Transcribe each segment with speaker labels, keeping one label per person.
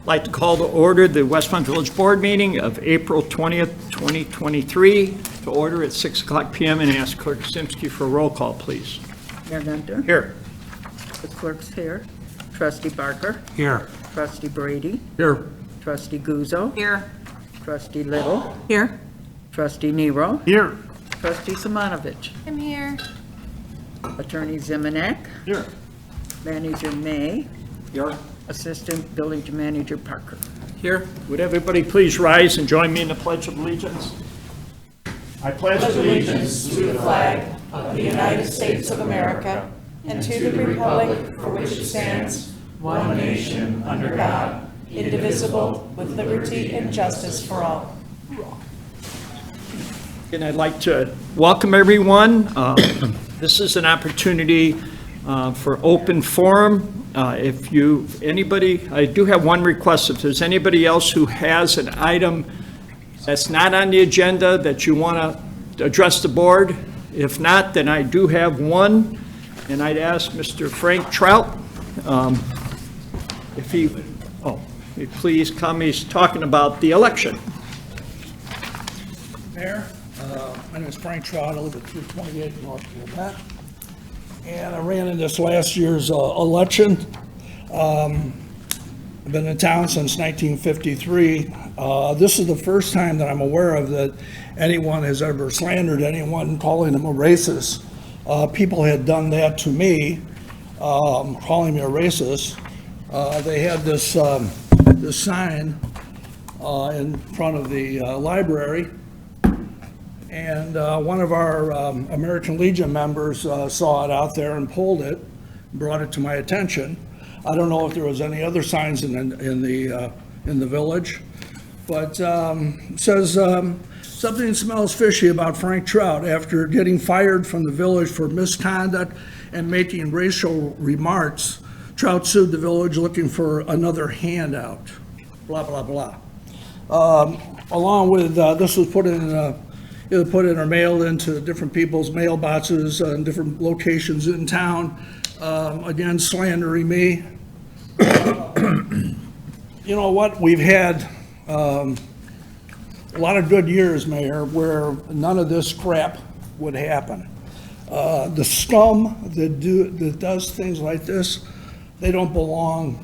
Speaker 1: I'd like to call to order the Westmont Village Board meeting of April 20th, 2023, to order at 6 o'clock p.m. and ask Clerk Simsky for a roll call, please.
Speaker 2: Mayor Gunter?
Speaker 1: Here.
Speaker 2: The clerk's here. Trustee Barker?
Speaker 1: Here.
Speaker 2: Trustee Brady?
Speaker 1: Here.
Speaker 2: Trustee Guzzo?
Speaker 3: Here.
Speaker 2: Trustee Little?
Speaker 3: Here.
Speaker 2: Trustee Nero?
Speaker 1: Here.
Speaker 2: Trustee Simonovich?
Speaker 3: I'm here.
Speaker 2: Attorney Zimonek?
Speaker 1: Here.
Speaker 2: Manager May?
Speaker 1: Here.
Speaker 2: Assistant Village Manager Parker?
Speaker 1: Here. Would everybody please rise and join me in the Pledge of Allegiance? I pledge
Speaker 4: allegiance to the flag of the United States of America and to the republic for which it stands, one nation, under God, indivisible, with liberty and justice for all.
Speaker 1: And I'd like to welcome everyone. This is an opportunity for open forum. Anybody, I do have one request. If there's anybody else who has an item that's not on the agenda that you want to address the board, if not, then I do have one. And I'd ask Mr. Frank Trout if he'd please come. He's talking about the election.
Speaker 5: Mayor, my name is Frank Trout. I live at 228 North Wilmette. And I ran in this last year's election. I've been in town since 1953. This is the first time that I'm aware of that anyone has ever slandered anyone, calling them a racist. People had done that to me, calling me a racist. They had this sign in front of the library. And one of our American Legion members saw it out there and pulled it, brought it to my attention. I don't know if there was any other signs in the village, but it says something smells fishy about Frank Trout. After getting fired from the village for misconduct and making racial remarks, Trout sued the village looking for another handout. Blah blah blah. Along with this was put in. Put in or mailed into different people's mailboxes in different locations in town, again, slandering me. You know what? We've had a lot of good years, Mayor, where none of this crap would happen. The scum that does things like this, they don't belong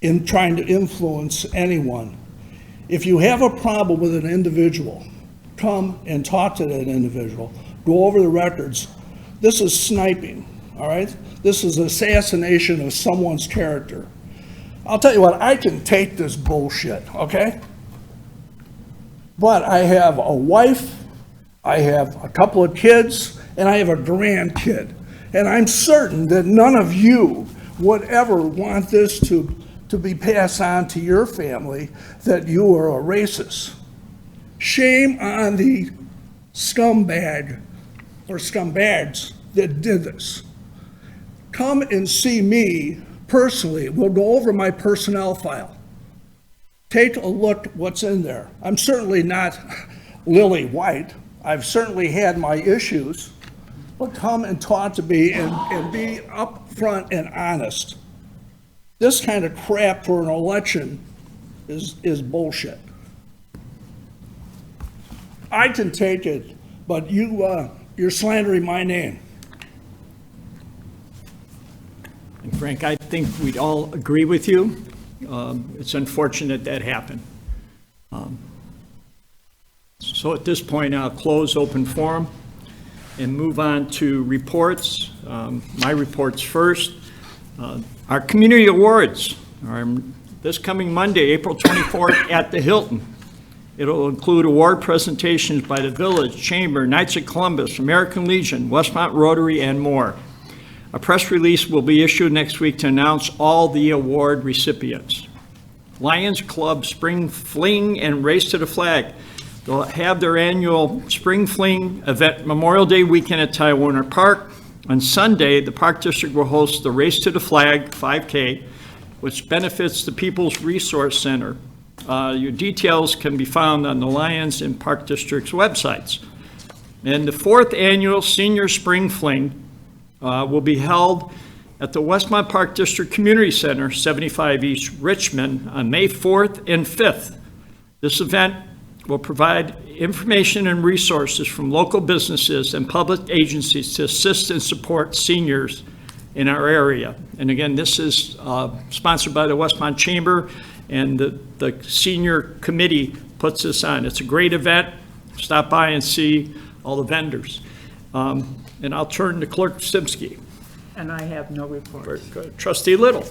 Speaker 5: in trying to influence anyone. If you have a problem with an individual, come and talk to that individual. Go over the records. This is sniping, all right? This is assassination of someone's character. I'll tell you what, I can take this bullshit, okay? But I have a wife, I have a couple of kids, and I have a grandkid. And I'm certain that none of you would ever want this to be passed on to your family, that you are a racist. Shame on the scumbag or scumbags that did this. Come and see me personally. We'll go over my personnel file. take a look what's in there. I'm certainly not lily white. I've certainly had my issues, but come and talk to me and be upfront and honest. This kind of crap for an election is bullshit. I can take it, but you're slandering my name.
Speaker 1: And Frank, I think we'd all agree with you. It's unfortunate that happened. So at this point, I'll close open forum and move on to reports. My reports first. Our community awards are this coming Monday, April 24th at the Hilton. It'll include award presentations by the Village, Chamber, Knights of Columbus, American Legion, Westmont Rotary, and more. A press release will be issued next week to announce all the award recipients. Lions Club Spring Fling and Race to the Flag. They'll have their annual Spring Fling event Memorial Day weekend at Tywarner Park. On Sunday, the Park District will host the Race to the Flag 5K, which benefits the People's Resource Center. Your details can be found on the Lions and Park District's websites. And the 4th annual Senior Spring Fling will be held at the Westmont Park District Community Center, 75 East Richmond, on May 4th and 5th. This event will provide information and resources from local businesses and public agencies to assist and support seniors in our area. And again, this is sponsored by the Westmont Chamber, and the senior committee puts this on. It's a great event. Stop by and see all the vendors. And I'll turn to Clerk Simsky.
Speaker 2: And I have no report.
Speaker 1: Trustee Little.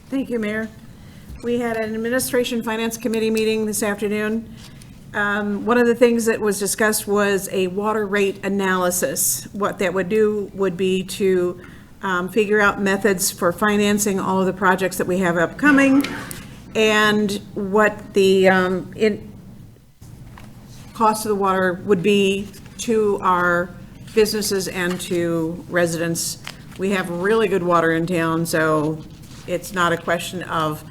Speaker 4: Thank you, Mayor. We had an Administration Finance Committee meeting this afternoon. One of the things that was discussed was a water rate analysis. What that would do would be to figure out methods for financing all of the projects that we have upcoming, and what the cost of the water would be to our businesses and to residents. We have really good water in town, so it's not a question of,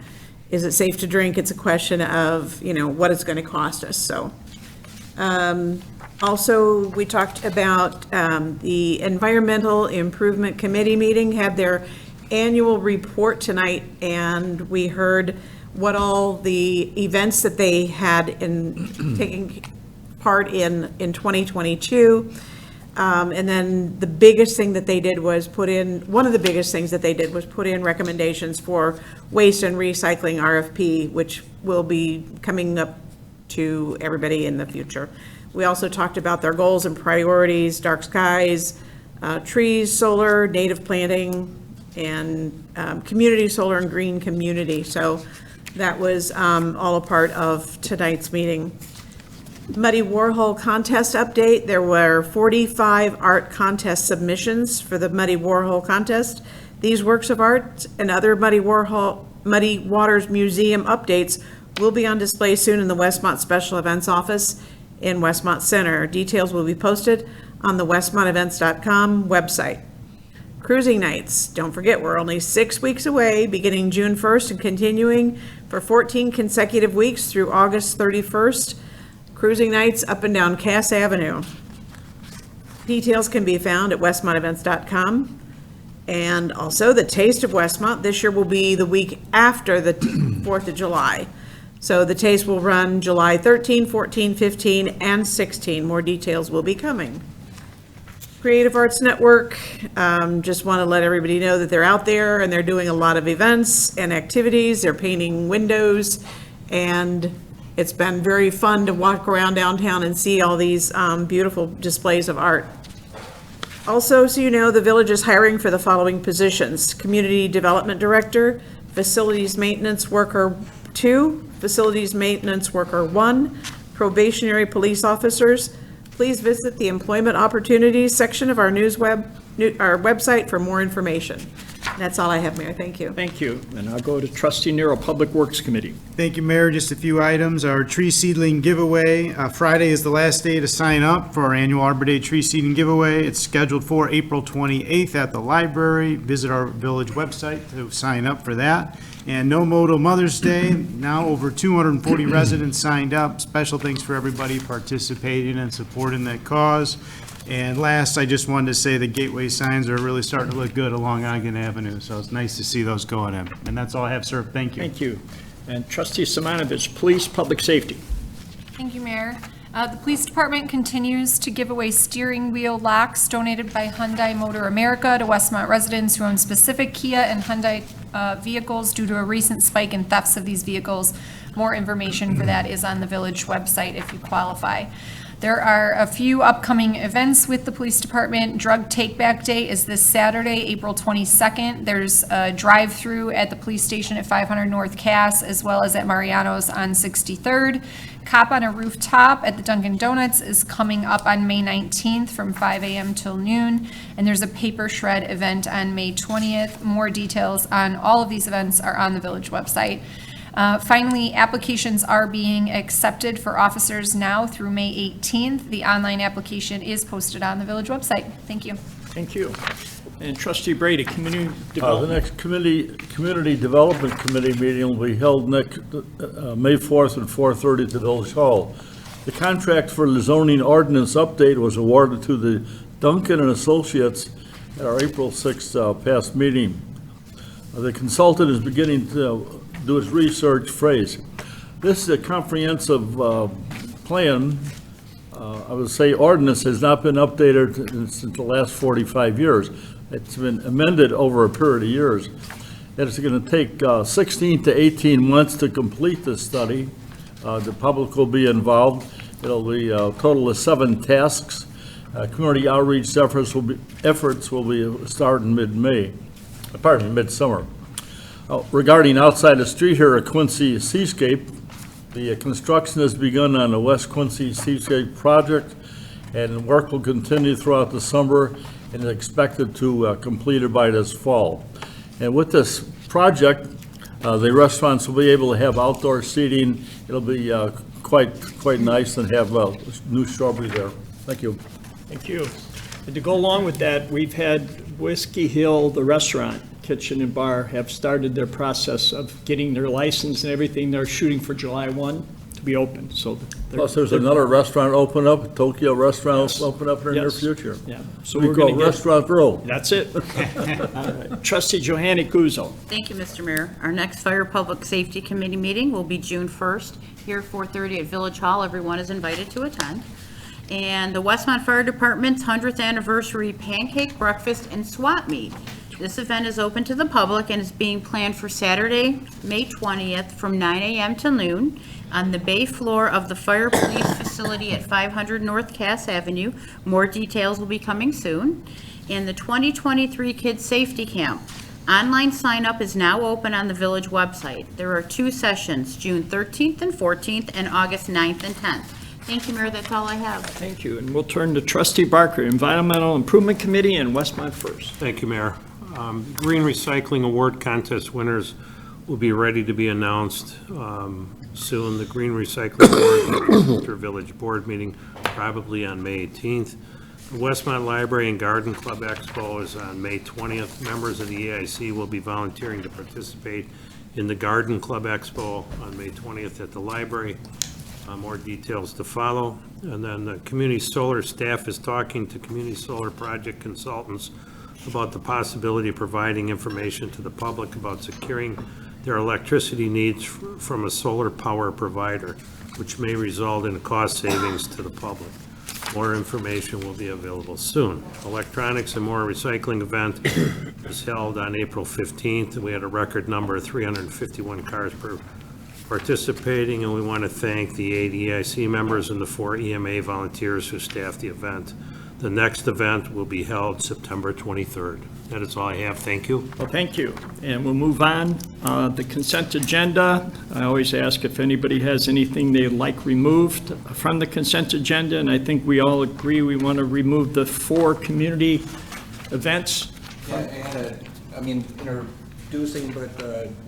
Speaker 4: is it safe to drink? It's a question of, what it's going to cost us. So also, we talked about the Environmental Improvement Committee meeting, had their annual report tonight, and we heard what all the events that they had in taking part in 2022. And then the biggest thing that they did was one of the biggest things that they did was put in recommendations for waste and recycling RFP, which will be coming up to everybody in the future. We also talked about their goals and priorities, dark skies, trees, solar, native planting, and community solar and green community. So that was all a part of tonight's meeting. Muddy Warhol contest update. There were 45 art contest submissions for the Muddy Warhol contest. These works of art and other Muddy Waters Museum updates will be on display soon in the Westmont Special Events Office in Westmont Center. Details will be posted on the westmontevents.com website. Cruising nights. Don't forget, we're only 6 weeks away, beginning June 1st and continuing for 14 consecutive weeks through August 31st. Cruising nights up and down Cass Avenue. Details can be found at westmontevents.com. And also the Taste of Westmont this year will be the week after the 4th of July. So the Taste will run July 13, 14, 15, and 16. More details will be coming. Creative Arts Network, just want to let everybody know that they're out there and they're doing a lot of events and activities. They're painting windows, and it's been very fun to walk around downtown and see all these beautiful displays of art. Also, so you know, the village is hiring for the following positions: Community Development Director, Facilities Maintenance Worker 2, Facilities Maintenance Worker 1, Probationary Police Officers. Please visit the Employment Opportunities section of our website for more information. And that's all I have, Mayor. Thank you.
Speaker 1: Thank you. And I'll go to Trustee Nero, Public Works Committee.
Speaker 3: Thank you, Mayor. Just a few items. Our tree seedling giveaway. Friday is the last day to sign up for our annual Arbor Day tree seeding giveaway. It's scheduled for April 28th at the library. Visit our village website to sign up for that. And No Modal Mother's Day, now over 240 residents signed up. Special thanks for everybody participating and supporting that cause. And last, I just wanted to say the gateway signs are really starting to look good along Ogden Avenue, so it's nice to see those going in. And that's all I have, sir. Thank you.
Speaker 1: Thank you. And Trustee Simonovich, Police, Public Safety.
Speaker 6: Thank you, Mayor. The Police Department continues to give away steering wheel locks donated by Hyundai Motor America to Westmont residents who own specific Kia and Hyundai vehicles due to a recent spike in thefts of these vehicles. More information for that is on the village website if you qualify. There are a few upcoming events with the police department. Drug Take-Back Day is this Saturday, April 22nd. There's a drive-through at the police station at 500 North Cass, as well as at Mariano's on 63rd. Cop on a Rooftop at the Dunkin' Donuts is coming up on May 19th from 5 a.m. till noon. And there's a paper shred event on May 20th. More details on all of these events are on the village website. Finally, applications are being accepted for officers now through May 18th. The online application is posted on the village website. Thank you.
Speaker 1: Thank you. And Trustee Brady, Community
Speaker 7: The
Speaker 1: Development.
Speaker 7: next Community Development Committee meeting will be held next, May 4th at 4:30 at the Village Hall. The contract for the zoning ordinance update was awarded to the Duncan and Associates at our April 6th past meeting. The consultant is beginning to do his research phrase. This is a comprehensive plan. I would say ordinance has not been updated since the last 45 years. It's been amended over a period of years. It's going to take 16 to 18 months to complete this study. The public will be involved. It'll be a total of 7 tasks. Community outreach efforts will be starting midsummer. Regarding outside the street here at Quincy Seascape, the construction has begun on the West Quincy Seascape project, and work will continue throughout the summer and is expected to completed by this fall. And with this project, the restaurants will be able to have outdoor seating. It'll be quite nice and have new shrubbery there. Thank you.
Speaker 1: Thank you. And to go along with that, we've had Whiskey Hill, the restaurant, kitchen and bar, have started their process of getting their license and everything. They're shooting for July 1 to be open, so.
Speaker 7: Plus, there's another restaurant open up, Tokyo restaurant
Speaker 1: Yes.
Speaker 7: open up in the near
Speaker 1: Yes.
Speaker 7: future.
Speaker 1: Yeah. So
Speaker 7: We
Speaker 1: we're
Speaker 7: call
Speaker 1: gonna get,
Speaker 7: Restaurant Row.
Speaker 1: that's it. All right. Trustee Johanny Kuzo.
Speaker 2: Thank you, Mr. Mayor. Our next Fire Public Safety Committee meeting will be June 1st, here at 4:30 at Village Hall. Everyone is invited to attend. And the Westmont Fire Department's 100th Anniversary Pancake Breakfast and Swap Meet. This event is open to the public and is being planned for Saturday, May 20th, from 9 a.m. till noon on the bay floor of the Fire Police Facility at 500 North Cass Avenue. More details will be coming soon. And the 2023 Kids Safety Camp. Online sign-up is now open on the village website. There are 2 sessions, June 13th and 14th, and August 9th and 10th. Thank you, Mayor, that's all I have.
Speaker 1: Thank you. And we'll turn to Trustee Barker, Environmental Improvement Committee and Westmont First.
Speaker 8: Thank you, Mayor. Green Recycling Award Contest winners will be ready to be announced soon. The Green Recycling Award will be after Village Board meeting, probably on May 18th. The Westmont Library and Garden Club Expo is on May 20th. Members of the EIC will be volunteering to participate in the Garden Club Expo on May 20th at the library. More details to follow. And then the community solar staff is talking to community solar project consultants about the possibility of providing information to the public about securing their electricity needs from a solar power provider, which may result in cost savings to the public. More information will be available soon. Electronics and More Recycling event is held on April 15th. We had a record number of 351 cars participating, and we want to thank the 8 EIC members and the 4 EMA volunteers who staffed the event. The next event will be held September 23rd. That is all I have. Thank you.
Speaker 1: Well, thank you. And we'll move on. The consent agenda, I always ask if anybody has anything they'd like removed from the consent agenda, and I think we all agree we want to remove the 4 community events.
Speaker 9: I mean, introducing, but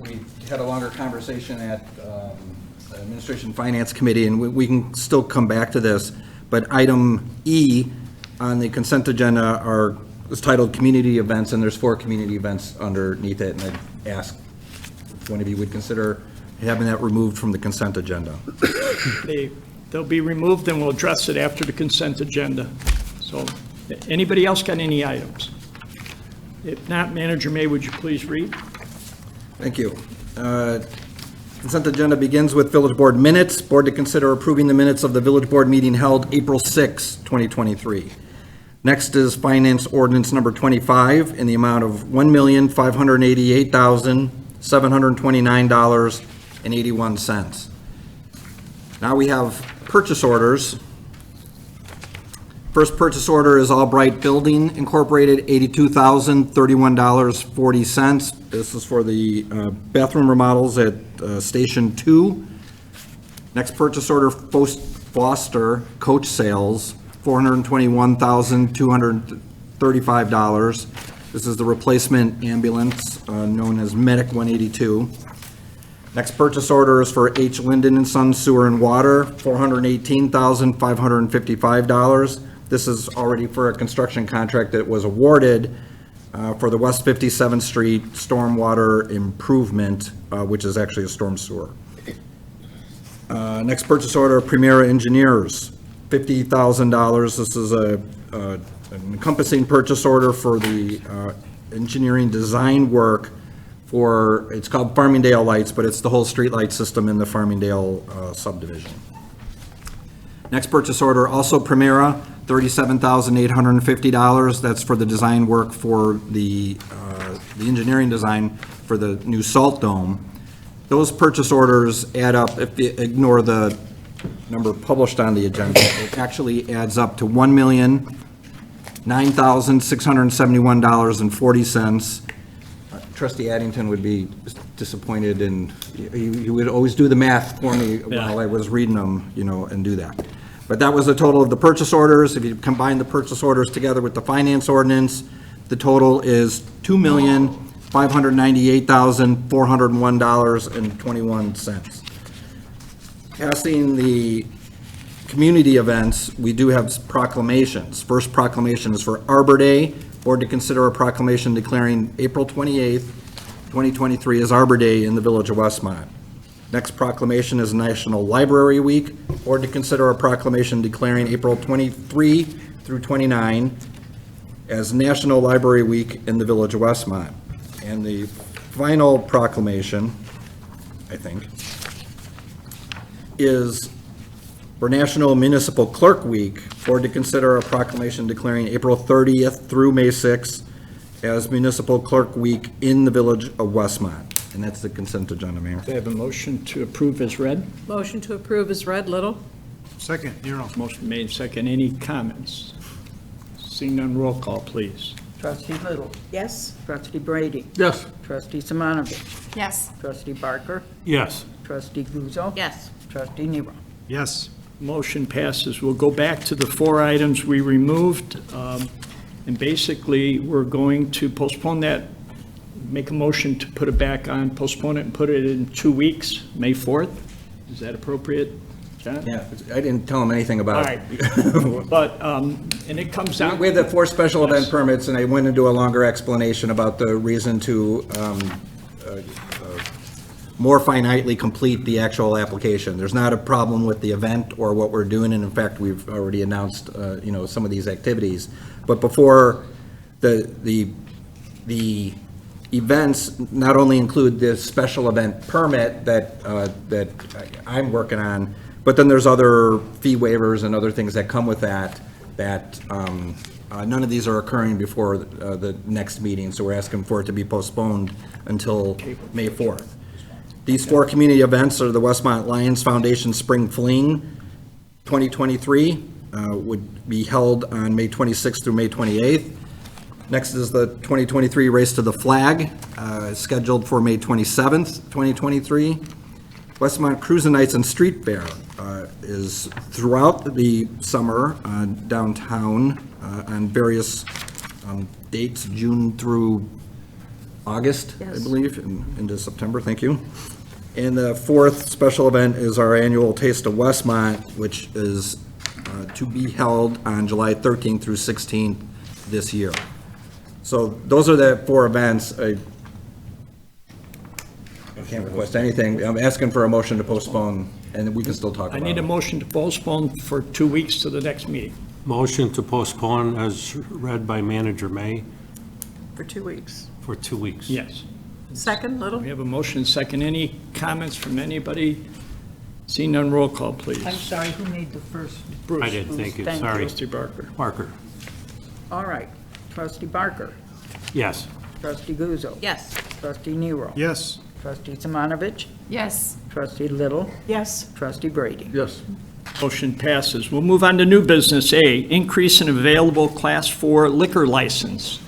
Speaker 9: we had a longer conversation at Administration Finance Committee, and we can still come back to this, but item E on the consent agenda is titled Community Events, and there's 4 community events underneath it, and I'd ask one of you would consider having that removed from the consent agenda.
Speaker 1: They'll be removed, and we'll address it after the consent agenda. So, anybody else got any items? If not, Manager May, would you please read?
Speaker 9: Thank you. Consent agenda begins with Village Board minutes. Board to consider approving the minutes of the Village Board meeting held April 6, 2023. Next is Finance Ordinance Number 25 in the amount of $1,588,729.81. Now we have purchase orders. First purchase order is Albright Building Incorporated, $82,031.40. This is for the bathroom remodels at Station 2. Next purchase order, Foster Coach Sales, $421,235. This is the replacement ambulance known as Medic 182. Next purchase order is for H. Linden and Sons Sewer and Water, $418,555. This is already for a construction contract that was awarded for the West 57th Street Stormwater Improvement, which is actually a storm sewer. Next purchase order, Primera Engineers, $50,000. This is an encompassing purchase order for the engineering design work for, it's called Farmingdale Lights, but it's the whole street light system in the Farmingdale subdivision. Next purchase order, also Primera, $37,850. That's for the design work for the engineering design for the new salt dome. Those purchase orders add up, if you ignore the number published on the agenda, it actually adds up to $1,009,671.40. Trustee Addington would be disappointed, and he would always do the math for me while I was reading them, and do that. But that was the total of the purchase orders. If you combine the purchase orders together with the finance ordinance, the total is $2,598,401.21. Passing the community events, we do have proclamations. First proclamation is for Arbor Day. Board to consider a proclamation declaring April 28th, 2023 as Arbor Day in the Village of Westmont. Next proclamation is National Library Week. Board to consider a proclamation declaring April 23 through 29 as National Library Week in the Village of Westmont. And the final proclamation, I think, is for National Municipal Clerk Week. Board to consider a proclamation declaring April 30th through May 6th as Municipal Clerk Week in the Village of Westmont. And that's the consent agenda, Mayor.
Speaker 1: Do I have a motion to approve as read?
Speaker 4: Motion to approve is read. Little?
Speaker 3: Second, Nero.
Speaker 1: Motion made, second. Any comments? Seeing none, roll call, please.
Speaker 10: Trustee Little.
Speaker 4: Yes.
Speaker 10: Trustee Brady.
Speaker 7: Yes.
Speaker 10: Trustee Simonovich.
Speaker 6: Yes.
Speaker 10: Trustee Barker.
Speaker 8: Yes.
Speaker 10: Trustee Guzzo.
Speaker 2: Yes.
Speaker 10: Trustee Nero.
Speaker 3: Yes.
Speaker 1: Motion passes. We'll go back to the 4 items we removed. And basically, we're going to postpone that, make a motion to put it back on, postpone it and put it in 2 weeks, May 4th. Is that appropriate, John?
Speaker 9: Yeah, I didn't tell him anything
Speaker 1: All
Speaker 9: about
Speaker 1: right.
Speaker 9: it.
Speaker 1: But, and it comes down.
Speaker 9: We had the 4 special event permits, and I went into a longer explanation about the reason to more finitely complete the actual application. There's not a problem with the event or what we're doing, and in fact, we've already announced, some of these activities. But before the events not only include this special event permit that I'm working on, but then there's other fee waivers and other things that come with that none of these are occurring before the next meeting, so we're asking for it to be postponed until May 4th. These 4 community events are the Westmont Lions Foundation Spring Fling 2023, would be held on May 26th through May 28th. Next is the 2023 Race to the Flag, scheduled for May 27th, 2023. Westmont Cruising Nights and Street Fair is throughout the summer downtown on various dates, June through August, I believe, and into September, thank you. And the 4th special event is our annual Taste of Westmont, which is to be held on July 13th through 16th this year. So those are the 4 events. I can't request anything. I'm asking for a motion to postpone, and we can still talk
Speaker 1: I
Speaker 9: about
Speaker 1: need a
Speaker 9: it.
Speaker 1: motion to postpone for 2 weeks to the next meeting.
Speaker 8: Motion to postpone as read by Manager May
Speaker 10: For 2 weeks.
Speaker 8: for 2 weeks.
Speaker 1: Yes.
Speaker 10: Second, Little?
Speaker 1: We have a motion second. Any comments from anybody? Seeing none, roll call, please.
Speaker 10: I'm sorry, who made the first?
Speaker 1: Bruce.
Speaker 8: I didn't think it,
Speaker 10: Thank you.
Speaker 8: sorry.
Speaker 1: Trustee Barker.
Speaker 8: Barker,
Speaker 10: All right. Trustee Barker.
Speaker 8: yes.
Speaker 10: Trustee Guzzo.
Speaker 2: Yes.
Speaker 10: Trustee Nero.
Speaker 3: Yes.
Speaker 10: Trustee Simonovich.
Speaker 6: Yes.
Speaker 10: Trustee Little.
Speaker 4: Yes.
Speaker 10: Trustee Brady.
Speaker 7: Yes.
Speaker 1: Motion passes. We'll move on to new business. A, increase in available Class 4 liquor license.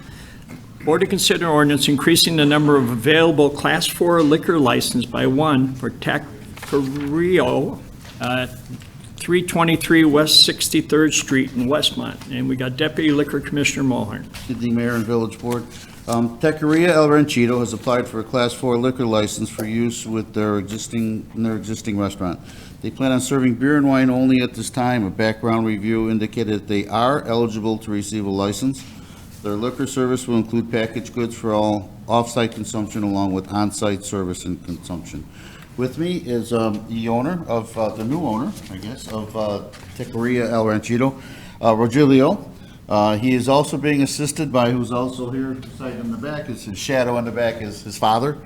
Speaker 1: Board to consider ordinance increasing the number of available Class 4 liquor license by 1 for Taqueria, 323 West 63rd Street in Westmont. And we got Deputy Liquor Commissioner Mulhern.
Speaker 11: Good evening, Mayor and Village Board. Taqueria El Ranchito has applied for a Class 4 liquor license for use with their existing restaurant. They plan on serving beer and wine only at this time. A background review indicated that they are eligible to receive a license. Their liquor service will include packaged goods for all off-site consumption along with on-site service and consumption. With me is the owner of, the new owner, I guess, of Taqueria El Ranchito, Rogelio. He is also being assisted by, who's also here beside him in the back, is his shadow in the back is his father.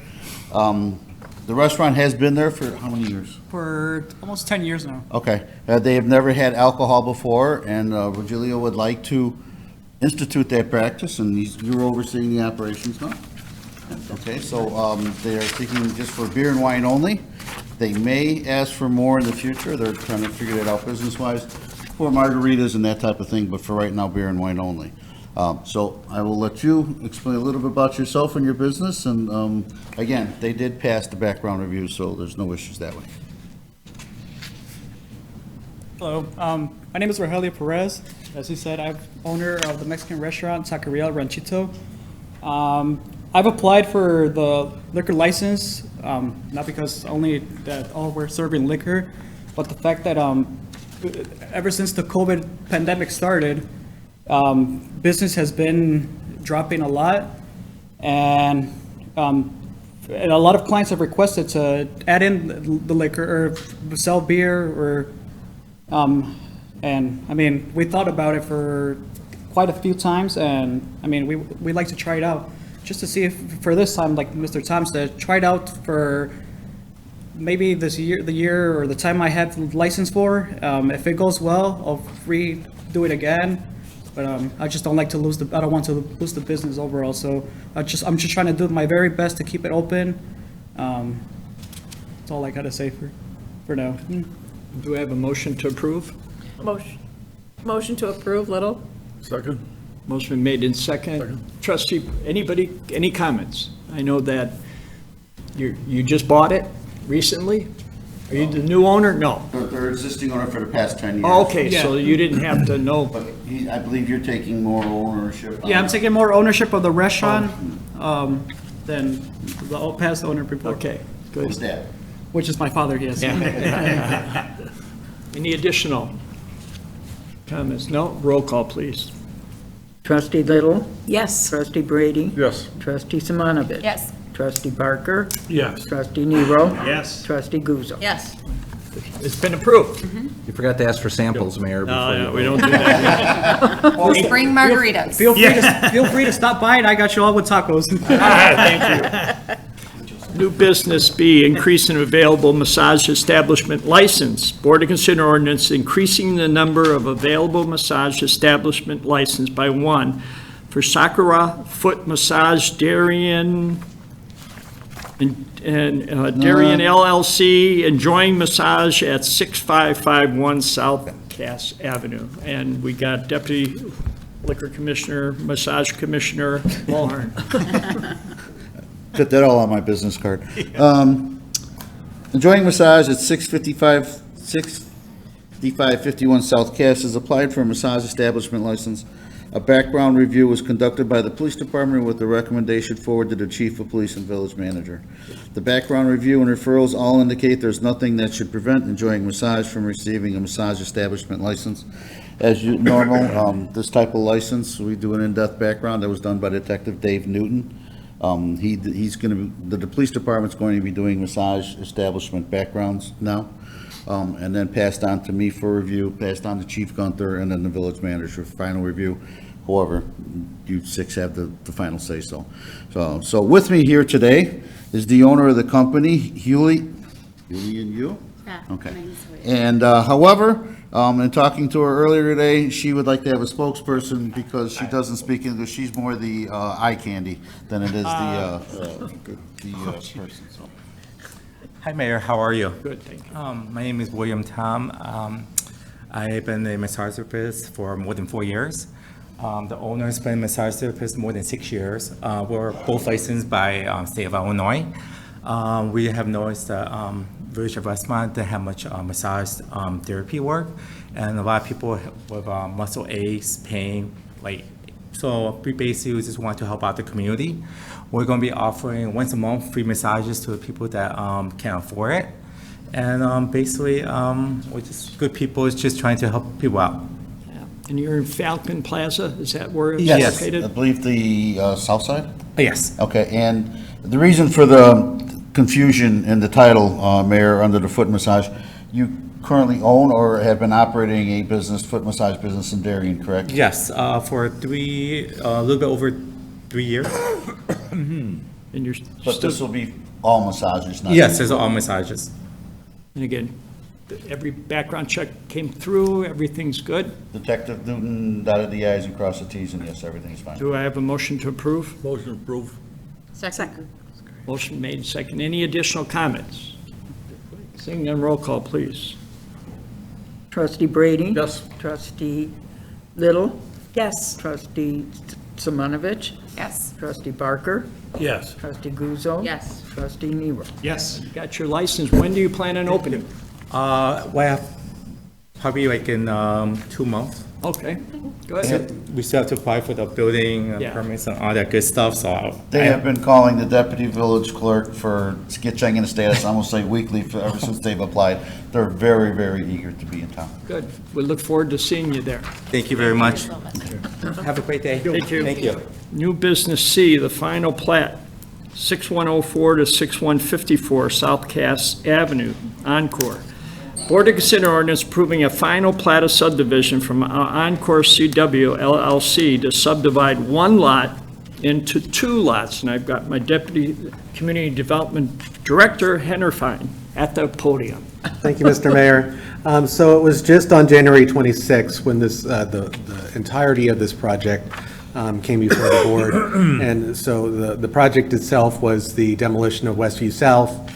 Speaker 11: The restaurant has been there for how many years?
Speaker 12: For almost 10 years now.
Speaker 11: Okay. They have never had alcohol before, and Rogelio would like to institute that practice, and you're overseeing the operations now? Okay, so they are seeking just for beer and wine only. They may ask for more in the future. They're trying to figure that out business-wise for margaritas and that type of thing, but for right now, beer and wine only. So I will let you explain a little bit about yourself and your business, and again, they did pass the background review, so there's no issues that way.
Speaker 12: Hello, my name is Rogelio Perez. As he said, I'm owner of the Mexican restaurant Taqueria El Ranchito. I've applied for the liquor license, not because only that we're serving liquor, but the fact that ever since the COVID pandemic started, business has been dropping a lot, and a lot of clients have requested to add in the liquor or sell beer or, and I mean, we thought about it for quite a few times, and I mean, we like to try it out just to see if for this time, like Mr. Tom said, try it out for maybe the year or the time I have the license for. If it goes well, I'll redo it again. But I just don't like to lose I don't want to lose the business overall. So I'm just trying to do my very best to keep it open. That's all I gotta say for now.
Speaker 1: Do I have a motion to approve?
Speaker 4: Motion to approve, Little?
Speaker 7: Second?
Speaker 1: Motion been made in second. Trustee, anybody, any comments? I know that you just bought it recently? Are you the new owner? No.
Speaker 11: They're existing owner for the past 10 years.
Speaker 1: Oh, okay, so you didn't have to know.
Speaker 11: But I believe you're taking more ownership.
Speaker 12: Yeah, I'm taking more ownership of the restaurant than the past owner before.
Speaker 1: Okay,
Speaker 11: Who's
Speaker 1: good.
Speaker 11: that?
Speaker 12: Which is my father, yes.
Speaker 1: Any additional comments? No? Roll call, please.
Speaker 10: Trustee Little.
Speaker 4: Yes.
Speaker 10: Trustee Brady.
Speaker 7: Yes.
Speaker 10: Trustee Simonovich.
Speaker 6: Yes.
Speaker 10: Trustee Barker.
Speaker 8: Yes.
Speaker 10: Trustee Nero.
Speaker 3: Yes.
Speaker 10: Trustee Guzzo.
Speaker 2: Yes.
Speaker 1: It's been approved.
Speaker 9: You forgot to ask for samples, Mayor, before you
Speaker 1: We
Speaker 9: vote.
Speaker 1: don't do that.
Speaker 6: Bring margaritas.
Speaker 12: Feel free to stop by, and I got you all with tacos.
Speaker 1: Thank you. New business B, increase in available massage establishment license. Board to consider ordinance increasing the number of available massage establishment license by 1 for Sakura Foot Massage Darien and Darien LLC, enjoying massage at 6551 South Cass Avenue. And we got Deputy Liquor Commissioner, Massage Commissioner Mulhern.
Speaker 11: Put that all on my business card. Enjoying massage at 6551 South Cass has applied for a massage establishment license. A background review was conducted by the police department with the recommendation forward to the chief of police and village manager. The background review and referrals all indicate there's nothing that should prevent enjoying massage from receiving a massage establishment license. As normal, this type of license, we do an in-depth background that was done by Detective Dave Newton. He's going to, the police department's going to be doing massage establishment backgrounds now, and then passed on to me for review, passed on to Chief Gunther, and then the village manager for final review. However, you six have the final say-so. So with me here today is the owner of the company, Hewley and you?
Speaker 2: Yeah.
Speaker 11: Okay. And however, in talking to her earlier today, she would like to have a spokesperson because she doesn't speak English. She's more the eye candy than it is the person, so.
Speaker 13: Hi, Mayor. How are you?
Speaker 1: Good, thank you.
Speaker 13: My name is William Tom. I've been a massage therapist for more than 4 years. The owner's been a massage therapist more than 6 years. We're both licensed by state of Illinois. We have noticed that Village of Westmont didn't have much massage therapy work, and a lot of people with muscle aches, pain, so we basically just want to help out the community. We're going to be offering once a month free massages to the people that can't afford it. And basically, we're just good people, is just trying to help people out.
Speaker 1: Yeah. And you're in Falcon Plaza, is that where it's
Speaker 11: Yes,
Speaker 1: located?
Speaker 11: I believe the south side?
Speaker 13: Yes.
Speaker 11: Okay, and the reason for the confusion in the title, Mayor, under the foot massage, you currently own or have been operating a business, foot massage business in Darien, correct?
Speaker 13: Yes, for a little bit over 3 years.
Speaker 1: And you're
Speaker 11: But
Speaker 1: still,
Speaker 11: this will be all massages, not?
Speaker 13: Yes, there's all massages.
Speaker 1: and again, every background check came through, everything's good?
Speaker 11: Detective Newton dotted the i's and crossed the t's, and yes, everything's fine.
Speaker 1: Do I have a motion to approve?
Speaker 7: Motion approved.
Speaker 2: Second.
Speaker 1: Motion made, second. Any additional comments? Seeing none, roll call, please.
Speaker 10: Trustee Brady?
Speaker 7: Yes.
Speaker 10: Trustee Little?
Speaker 4: Yes.
Speaker 10: Trustee Simonovich?
Speaker 6: Yes.
Speaker 10: Trustee Barker?
Speaker 7: Yes.
Speaker 10: Trustee Guzzo?
Speaker 2: Yes.
Speaker 10: Trustee Nero?
Speaker 3: Yes.
Speaker 1: You got your license. When do you plan on opening?
Speaker 13: Well, probably like in 2 months.
Speaker 1: Okay, go ahead.
Speaker 13: We still have to apply for the building
Speaker 1: Yeah.
Speaker 13: permits and all that good stuff, so.
Speaker 11: They have been calling the deputy village clerk for checking the status, almost like weekly, ever since they've applied. They're very, very eager to be in town.
Speaker 1: Good. We look forward to seeing you there.
Speaker 13: Thank you very much. Have a great day.
Speaker 1: Thank you.
Speaker 13: Thank you.
Speaker 1: New business C, the final plat, 6104 to 6154 South Cass Avenue, Encore. Board to consider ordinance approving a final plat of subdivision from Encore CW LLC to subdivide one lot into 2 lots. And I've got my Deputy Community Development Director, Henner Fine, at the podium.
Speaker 14: Thank you, Mr. Mayor. So it was just on January 26th when this, the entirety of this project came before the board. And so the project itself was the demolition of Westview South,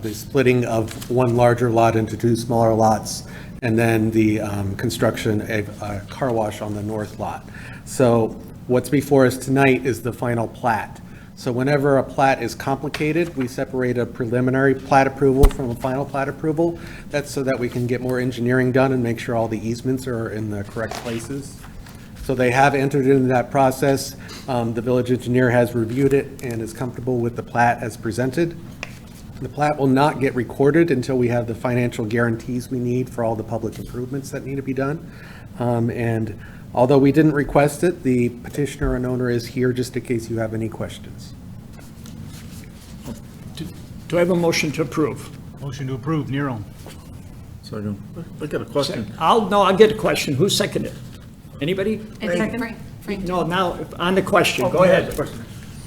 Speaker 14: the splitting of one larger lot into 2 smaller lots, and then the construction of a car wash on the north lot. So what's before us tonight is the final plat. So whenever a plat is complicated, we separate a preliminary plat approval from a final plat approval. That's so that we can get more engineering done and make sure all the easements are in the correct places. So they have entered into that process. The village engineer has reviewed it and is comfortable with the plat as presented. The plat will not get recorded until we have the financial guarantees we need for all the public improvements that need to be done. And although we didn't request it, the petitioner and owner is here just in case you have any questions.
Speaker 1: Do I have a motion to approve?
Speaker 3: Motion to approve, Nero.
Speaker 7: Second. I got a question.
Speaker 1: I'll get a question. Who seconded it? Anybody?
Speaker 6: Frank.
Speaker 1: No, now, on the question, go ahead.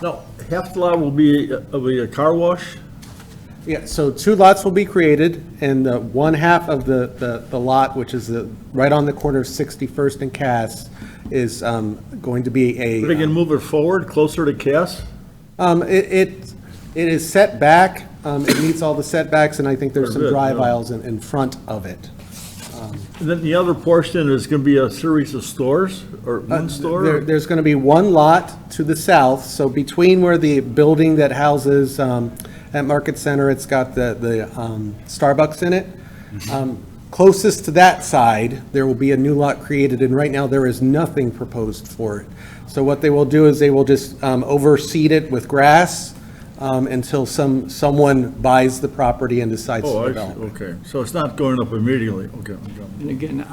Speaker 7: No, half the lot will be a car wash?
Speaker 14: Yeah, so 2 lots will be created, and the one half of the lot, which is right on the corner of 61st and Cass, is going to be a.
Speaker 7: Are they gonna move it forward, closer to Cass?
Speaker 14: It is set back, it meets all the setbacks, and I think there's some
Speaker 7: Good,
Speaker 14: drive
Speaker 7: yeah.
Speaker 14: aisles in front of it.
Speaker 7: And then the other portion is gonna be a series of stores, or one store?
Speaker 14: There's going to be one lot to the south, so between where the building that houses, at Market Center, it's got the Starbucks in it. Closest to that side, there will be a new lot created, and right now there is nothing proposed for it. So what they will do is they will just overseed it with grass until someone buys the property and decides
Speaker 7: Oh,
Speaker 14: to
Speaker 7: I see,
Speaker 14: develop it.
Speaker 7: okay. So it's not going up immediately, okay.
Speaker 1: And again,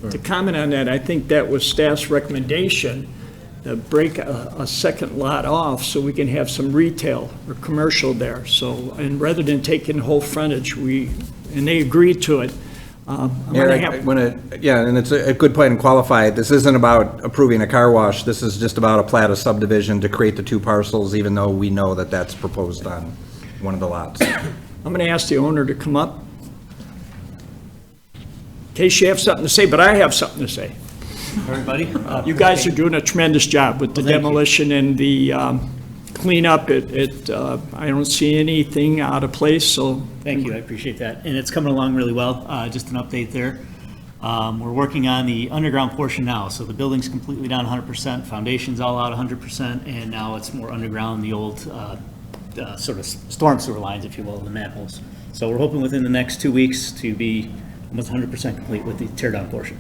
Speaker 1: to comment on that, I think that was staff's recommendation, to break a second lot off so we can have some retail or commercial there. So, and rather than taking the whole frontage, and they agreed to it. I'm gonna have-
Speaker 9: Yeah, and it's a good point and qualify it. This isn't about approving a car wash. This is just about a plat of subdivision to create the two parcels, even though we know that that's proposed on one of the lots.
Speaker 1: I'm going to ask the owner to come up. In case you have something to say, but I have something to say.
Speaker 15: Everybody?
Speaker 1: You guys are doing a tremendous job with the
Speaker 15: Well, thank you.
Speaker 1: demolition and the cleanup. I don't see anything out of place, so.
Speaker 15: Thank you, I appreciate that. And it's coming along really well. Just an update there. We're working on the underground portion now, so the building's completely down 100%, foundation's all out 100%, and now it's more underground, the old sort of storm sewer lines, if you will, the manholes. So we're hoping within the next 2 weeks to be almost 100% complete with the tear down portion.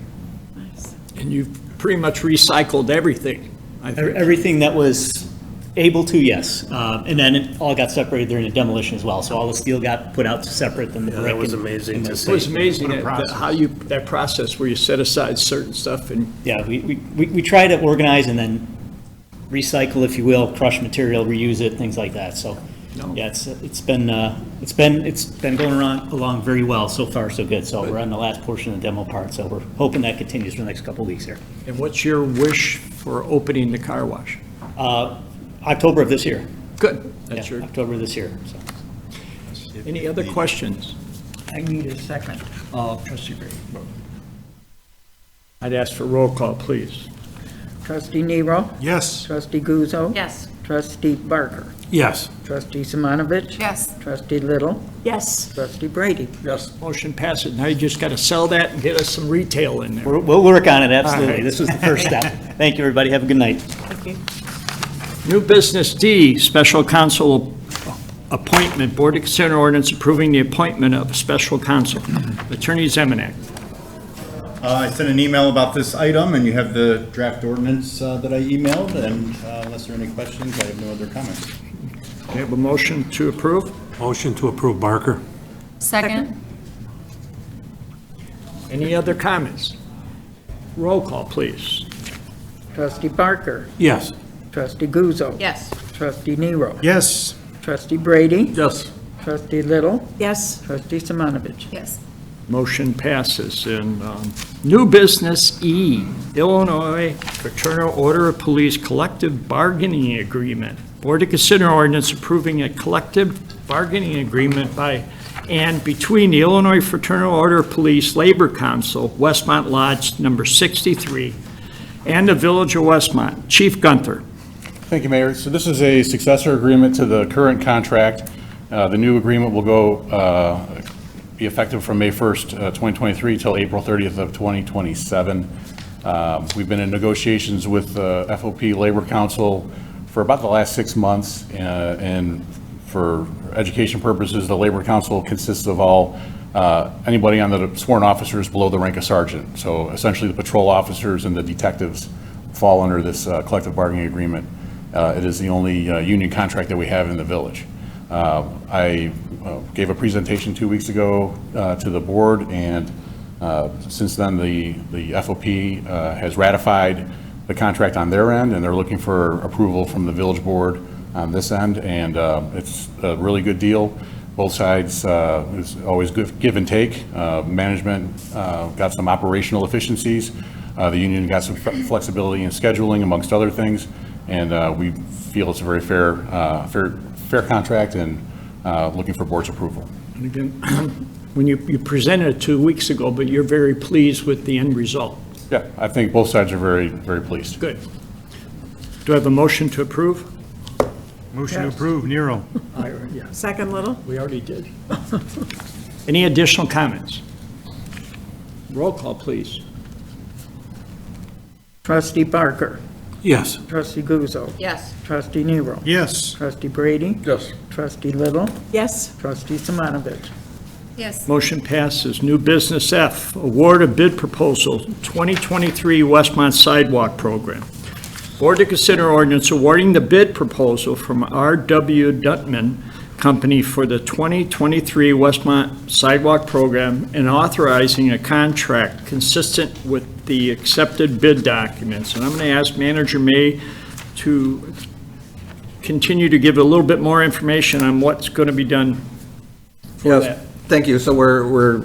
Speaker 1: And you've pretty much recycled everything, I think.
Speaker 15: Everything that was able to, yes. And then it all got separated during the demolition as well. So all the steel got put out separate than the brick.
Speaker 8: That was
Speaker 15: and-
Speaker 8: amazing
Speaker 15: and
Speaker 8: to
Speaker 15: the-
Speaker 8: see.
Speaker 1: It was amazing that process where you set aside certain stuff and.
Speaker 15: Yeah, we try to organize and then recycle, if you will, crush material, reuse it, things like that. So,
Speaker 1: No.
Speaker 15: yeah, it's been going along very well. So far, so good. So we're on the last portion of the demo part. So we're hoping that continues for the next couple of weeks here.
Speaker 1: And what's your wish for opening the car wash?
Speaker 15: October of this year.
Speaker 1: Good. That's
Speaker 15: Yeah,
Speaker 1: your,
Speaker 15: October of this year. So.
Speaker 1: any other questions?
Speaker 10: I need a second.
Speaker 1: Trustee Gray. I'd ask for roll call, please.
Speaker 10: Trustee Nero?
Speaker 3: Yes.
Speaker 10: Trustee Guzzo?
Speaker 2: Yes.
Speaker 10: Trustee Barker?
Speaker 8: Yes.
Speaker 10: Trustee Simonovich?
Speaker 6: Yes.
Speaker 10: Trustee Little?
Speaker 4: Yes.
Speaker 10: Trustee Brady?
Speaker 1: Yes. Motion passes. Now you just got to sell that and get us some retail in there.
Speaker 15: We'll work on it, absolutely.
Speaker 1: All right.
Speaker 15: This was the first step. Thank you, everybody. Have a good night.
Speaker 1: New business D, special counsel appointment. Board to consider ordinance approving the appointment of special counsel. Attorney Zemanek.
Speaker 16: I sent an email about this item, and you have the draft ordinance that I emailed, and unless there are any questions, I have no other comments.
Speaker 1: We have a motion to approve.
Speaker 8: Motion to approve Barker.
Speaker 6: Second?
Speaker 1: Any other comments? Roll call, please.
Speaker 10: Trustee Barker?
Speaker 8: Yes.
Speaker 10: Trustee Guzzo?
Speaker 2: Yes.
Speaker 10: Trustee Nero?
Speaker 3: Yes.
Speaker 10: Trustee Brady?
Speaker 7: Yes.
Speaker 10: Trustee Little?
Speaker 4: Yes.
Speaker 10: Trustee Simonovich?
Speaker 6: Yes.
Speaker 1: Motion passes. And new business E, Illinois Fraternal Order of Police Collective Bargaining Agreement. Board to consider ordinance approving a collective bargaining agreement by and between the Illinois Fraternal Order of Police Labor Council, Westmont Lodge Number 63, and the Village of Westmont. Chief Gunther.
Speaker 17: Thank you, Mayor. So this is a successor agreement to the current contract. The new agreement will be effective from May 1st, 2023 till April 30th of 2027. We've been in negotiations with the FOP Labor Council for about the last 6 months, and for education purposes, the Labor Council consists of anybody on the sworn officers below the rank of sergeant. So essentially, the patrol officers and the detectives fall under this collective bargaining agreement. It is the only union contract that we have in the village. I gave a presentation 2 weeks ago to the board, and since then, the FOP has ratified the contract on their end, and they're looking for approval from the village board on this end, and it's a really good deal. Both sides, it's always good give and take. Management got some operational efficiencies. The union got some flexibility in scheduling, amongst other things, and we feel it's a very fair contract, and looking for board's approval.
Speaker 1: And again, when you presented it 2 weeks ago, but you're very pleased with the end result.
Speaker 17: Yeah, I think both sides are very, very pleased.
Speaker 1: Good. Do I have a motion to approve?
Speaker 3: Motion to approve, Nero.
Speaker 1: Yeah,
Speaker 4: Second Little?
Speaker 1: we already did. Any additional comments? Roll call, please.
Speaker 10: Trustee Barker?
Speaker 8: Yes.
Speaker 10: Trustee Guzzo?
Speaker 2: Yes.
Speaker 10: Trustee Nero?
Speaker 3: Yes.
Speaker 10: Trustee Brady?
Speaker 7: Yes.
Speaker 10: Trustee Little?
Speaker 4: Yes.
Speaker 10: Trustee Simonovich?
Speaker 6: Yes.
Speaker 1: Motion passes. New business F, award of bid proposal 2023 Westmont Sidewalk Program. Board to consider ordinance awarding the bid proposal from R.W. Duttman Company for the 2023 Westmont Sidewalk Program and authorizing a contract consistent with the accepted bid documents. And I'm going to ask Manager May to continue to give a little bit more information on what's going to be done for that.
Speaker 9: Yes, thank you. So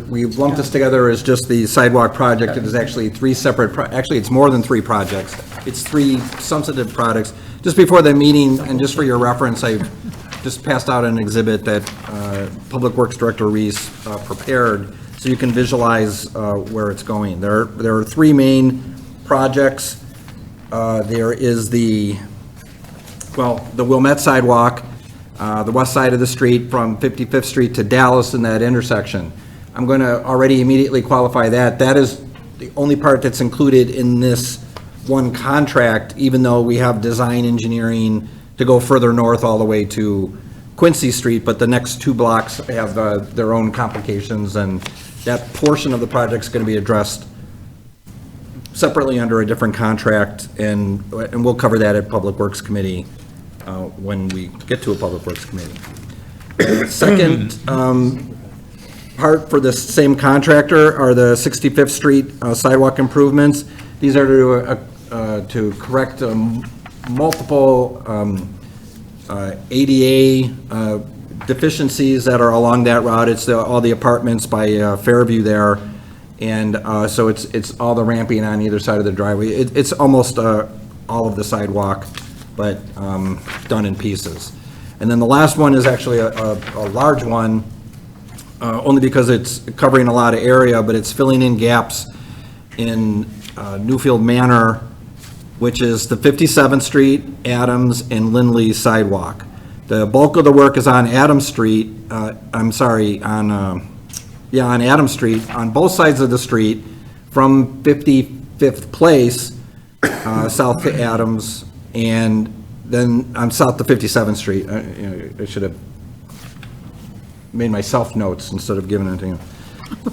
Speaker 9: we've lumped this together as just the sidewalk project. It is actually three separate, actually, it's more than three projects. It's three substantive products. Just before the meeting, and just for your reference, I just passed out an exhibit that Public Works Director Reese prepared, so you can visualize where it's going. There are three main projects. There is the Wilmette sidewalk, the west side of the street from 55th Street to Dallas in that intersection. I'm going to already immediately qualify that. That is the only part that's included in this one contract, even though we have design engineering to go further north all the way to Quincy Street, but the next two blocks have their own complications, and that portion of the project's going to be addressed separately under a different contract, and we'll cover that at Public Works Committee when we get to a Public Works Committee. Second part for this same contractor are the 65th Street sidewalk improvements. These are to correct multiple ADA deficiencies that are along that route. It's all the apartments by Fairview there, and so it's all the ramping on either side of the driveway. It's almost all of the sidewalk, but done in pieces. And then the last one is actually a large one, only because it's covering a lot of area, but it's filling in gaps in Newfield Manor, which is the 57th Street, Adams, and Lindley sidewalk. The bulk of the work is on Adams Street, on Adams Street, on both sides of the street, from 55th Place, south to Adams, and then I'm south to 57th Street. I should have made myself notes instead of giving it to you.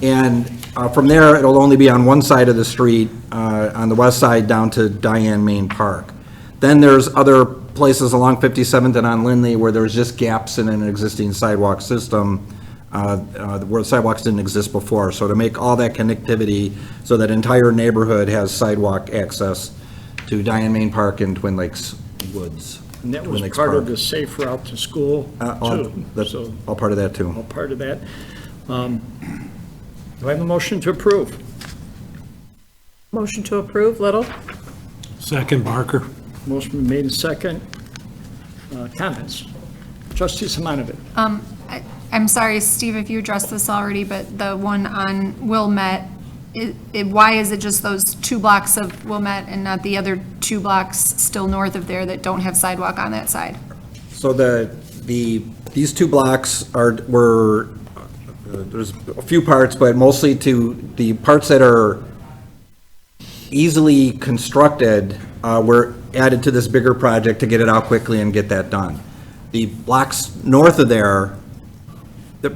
Speaker 9: And from there, it'll only be on one side of the street, on the west side down to Diane Main Park. Then there's other places along 57th and on Lindley where there's just gaps in an existing sidewalk system where sidewalks didn't exist before. So to make all that connectivity so that entire neighborhood has sidewalk access to Diane Main Park and Twin Lakes Woods.
Speaker 1: And that was part of the safe route to school, too.
Speaker 9: That's all part of that, too.
Speaker 1: All part of that. Do I have a motion to approve?
Speaker 10: Motion to approve, Little?
Speaker 8: Second, Barker.
Speaker 1: Motion been made and second. Comments? Trustee Simonovic.
Speaker 6: I'm sorry, Steve, if you addressed this already, but the one on Wilmette, why is it just those 2 blocks of Wilmette and not the other 2 blocks still north of there that don't have sidewalk on that side?
Speaker 9: So these 2 blocks were there's a few parts, but mostly to the parts that are easily constructed were added to this bigger project to get it out quickly and get that done. The blocks north of there,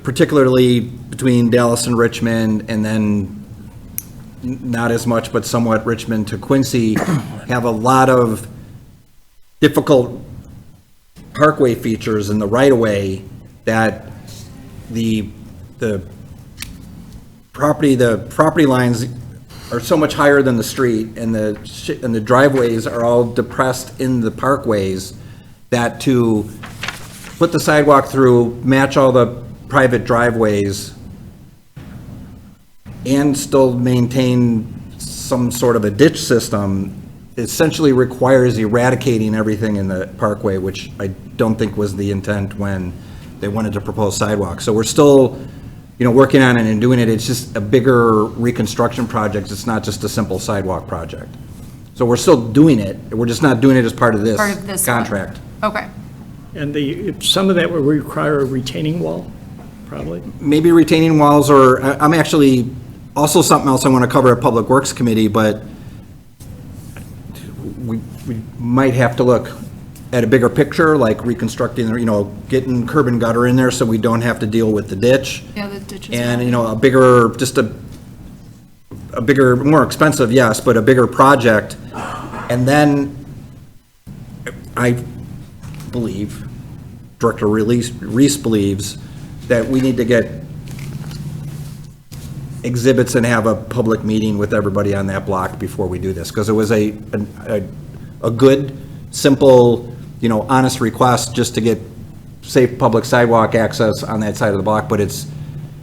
Speaker 9: particularly between Dallas and Richmond, and then not as much, but somewhat Richmond to Quincy, have a lot of difficult parkway features in the right-of-way that the property lines are so much higher than the street, and the driveways are all depressed in the parkways, that to put the sidewalk through, match all the private driveways, and still maintain some sort of a ditch system essentially requires eradicating everything in the parkway, which I don't think was the intent when they wanted to propose sidewalks. So we're still, working on it and doing it. It's just a bigger reconstruction project. It's not just a simple sidewalk project. So we're still doing it. We're just not doing it as part of this contract.
Speaker 6: Okay.
Speaker 1: And some of that will require a retaining wall, probably?
Speaker 9: Maybe retaining walls, or I'm actually, also something else I want to cover at Public Works Committee, but we might have to look at a bigger picture, like reconstructing, getting curb and gutter in there so we don't have to deal with the ditch.
Speaker 6: Yeah, the ditches.
Speaker 9: And, a bigger, a bigger, more expensive, yes, but a bigger project. And then I believe Director Reese believes that we need to get exhibits and have a public meeting with everybody on that block before we do this, because it was a good, simple, honest request just to get safe public sidewalk access on that side of the block, but it's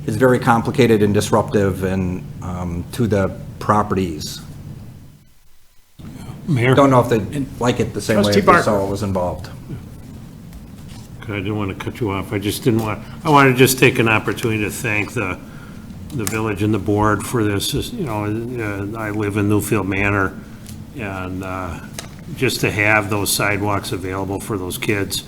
Speaker 9: very complicated and disruptive and to the properties.
Speaker 8: Mayor?
Speaker 9: Don't know if they like it the same way
Speaker 1: Trustee
Speaker 9: if they saw
Speaker 1: Barker.
Speaker 9: what was involved.
Speaker 8: I didn't want to cut you off. I wanted to just take an opportunity to thank the village and the board for this. I live in Newfield Manor, and just to have those sidewalks available for those kids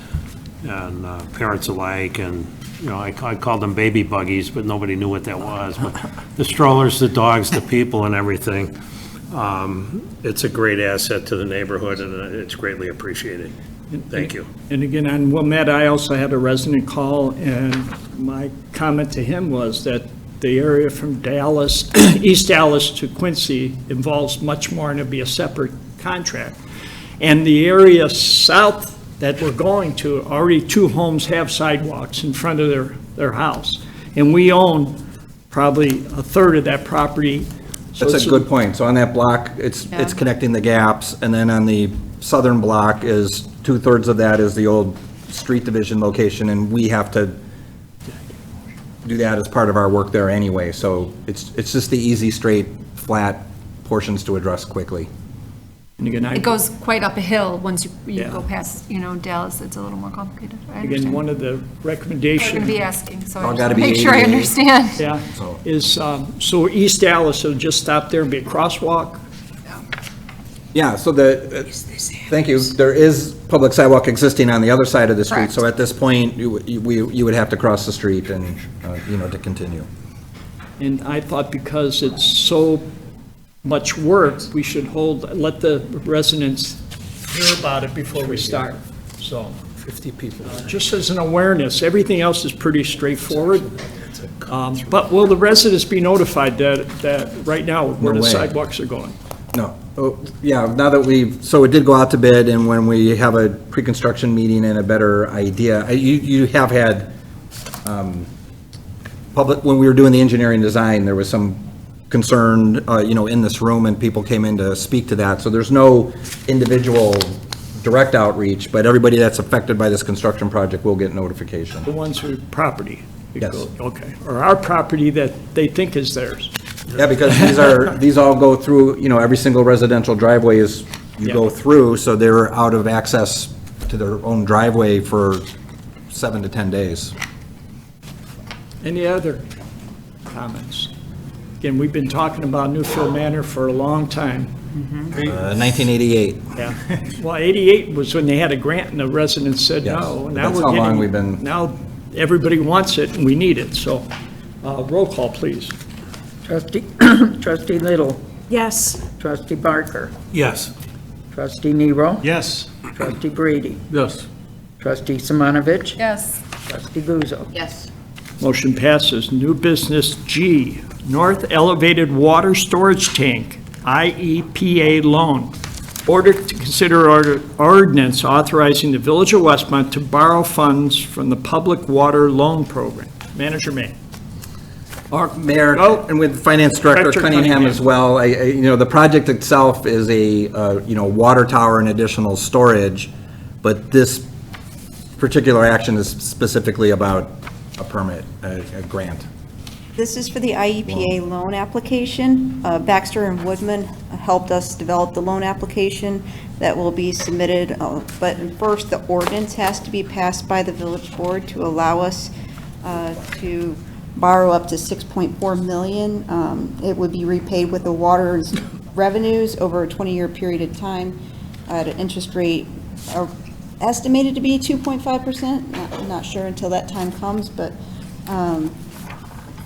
Speaker 8: and parents alike, and, I called them baby buggies, but nobody knew what that was. But the strollers, the dogs, the people and everything, it's a great asset to the neighborhood, and it's greatly appreciated. Thank you.
Speaker 1: And again, on Wilmette, I also had a resident call, and my comment to him was that the area from Dallas, East Dallas to Quincy involves much more, and it'd be a separate contract. And the area south that we're going to, already 2 homes have sidewalks in front of their house. And we own probably a third of that property. So
Speaker 9: That's a good point. So on that block, it's connecting the gaps, and then on the southern block is 2/3 of that is the old street division location, and we have to do that as part of our work there anyway. So it's just the easy, straight, flat portions to address quickly.
Speaker 1: And again,
Speaker 6: It goes quite up a hill once you
Speaker 1: Yeah.
Speaker 6: go past, Dallas. It's a little more complicated. I
Speaker 1: Again,
Speaker 6: understand.
Speaker 1: one of the
Speaker 6: I'm
Speaker 1: recommendations.
Speaker 6: going to be asking, so I
Speaker 9: All
Speaker 6: just
Speaker 9: gotta
Speaker 6: want to
Speaker 9: be
Speaker 6: make sure I
Speaker 9: 88.
Speaker 6: understand.
Speaker 1: Yeah, is, so East Dallas, so just stop there and be a crosswalk?
Speaker 9: Yeah, so thank you. There is public sidewalk existing on the other side of the street.
Speaker 6: Correct.
Speaker 9: So at this point, you would have to cross the street and, to continue.
Speaker 1: And I thought because it's so much work, we should let the residents hear about it before we start, so.
Speaker 9: 50 people.
Speaker 1: Just as an awareness, everything else is pretty straightforward. But will the residents be notified that right now where
Speaker 9: No
Speaker 1: the
Speaker 9: way.
Speaker 1: sidewalks are going?
Speaker 9: No. Oh, yeah, now that so it did go out to bid, and when we have a pre-construction meeting and a better idea, you have had, when we were doing the engineering design, there was some concern, in this room, and people came in to speak to that. So there's no individual direct outreach, but everybody that's affected by this construction project will get notification.
Speaker 1: The ones who property?
Speaker 9: Yes.
Speaker 1: Okay, or our property that they think is theirs.
Speaker 9: Yeah, because these all go through, every single residential driveway you go through, so they're out of access to their own driveway for 7 to 10 days.
Speaker 1: Any other comments? Again, we've been talking about Newfield Manor for a long time.
Speaker 9: 1988.
Speaker 1: Yeah. Well, 88 was when they had a grant and the residents said
Speaker 9: Yes.
Speaker 1: no. And now
Speaker 9: That's
Speaker 1: we're
Speaker 9: how long
Speaker 1: getting-
Speaker 9: we've been-
Speaker 1: Now, everybody wants it and we need it, so, roll call, please.
Speaker 10: Trustee Little,
Speaker 4: Yes.
Speaker 10: Trustee Barker,
Speaker 8: Yes.
Speaker 10: Trustee Nero,
Speaker 3: Yes.
Speaker 10: Trustee Brady,
Speaker 7: Yes.
Speaker 10: Trustee Simonovich,
Speaker 6: Yes.
Speaker 10: Trustee Guzzo.
Speaker 2: Yes.
Speaker 1: Motion passes. New business G, North Elevated Water Storage Tank, IEPA loan. Order to consider ordinance authorizing the Village of Westmont to borrow funds from the Public Water Loan Program. Manager May.
Speaker 9: Mayor,
Speaker 1: Oh.
Speaker 9: and with Finance Director
Speaker 1: Director
Speaker 9: Cunningham
Speaker 1: Cunningham.
Speaker 9: as well, the project itself is a, water tower and additional storage, but this particular action is specifically about a permit, a grant.
Speaker 18: This is for the IEPA loan application. Baxter and Woodman helped us develop the loan application that will be submitted. But first, the ordinance has to be passed by the village board to allow us to borrow up to $6.4 million. It would be repaid with the water's revenues over a 20-year period of time at an interest rate estimated to be 2.5%. I'm not sure until that time comes, but